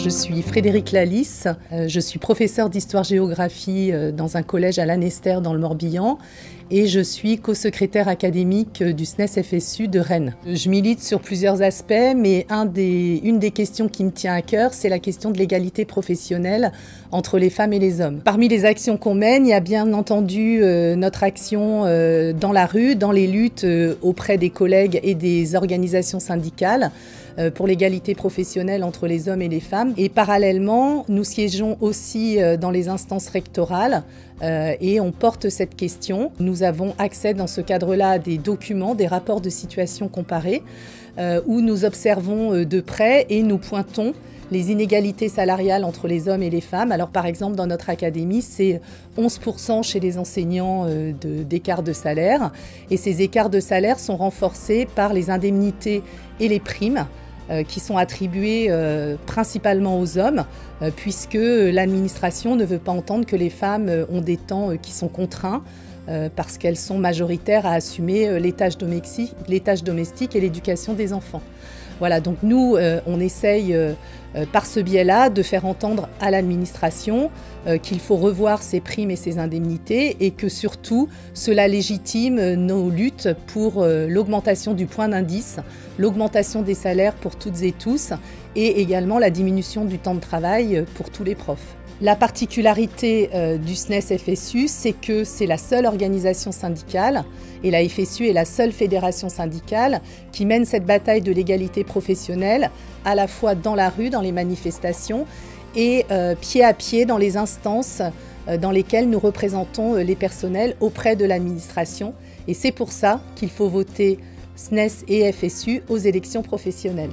Je suis Frédérique Lalisse, je suis professeure d'histoire-géographie dans un collège à Lanester dans le Morbihan et je suis co-secrétaire académique du SNES-FSU de Rennes. Je milite sur plusieurs aspects, mais une des questions qui me tient à cœur, c'est la question de l'égalité professionnelle entre les femmes et les hommes. Parmi les actions qu'on mène, il y a bien entendu notre action dans la rue, dans les luttes auprès des collègues et des organisations syndicales pour l'égalité professionnelle entre les hommes et les femmes. Et parallèlement, nous siégeons aussi dans les instances rectorales et on porte cette question. Nous avons accès dans ce cadre-là à des documents, des rapports de situation comparés où nous observons de près et nous pointons les inégalités salariales entre les hommes et les femmes. Alors par exemple, dans notre académie, c'est 11% chez les enseignants d'écart de salaire. Et ces écarts de salaire sont renforcés par les indemnités et les primes qui sont attribuées principalement aux hommes, puisque l'administration ne veut pas entendre que les femmes ont des temps qui sont contraints, parce qu'elles sont majoritaires à assumer les tâches domestiques et l'éducation des enfants. Voilà, donc nous, on essaye par ce biais-là de faire entendre à l'administration qu'il faut revoir ses primes et ses indemnités et que surtout cela légitime nos luttes pour l'augmentation du point d'indice, l'augmentation des salaires pour toutes et tous et également la diminution du temps de travail pour tous les profs. La particularité du SNES-FSU, c'est que c'est la seule organisation syndicale et la FSU est la seule fédération syndicale qui mène cette bataille de l'égalité professionnelle à la fois dans la rue, dans les manifestations et pied à pied dans les instances dans lesquelles nous représentons les personnels auprès de l'administration. Et c'est pour ça qu'il faut voter SNES et FSU aux élections professionnelles.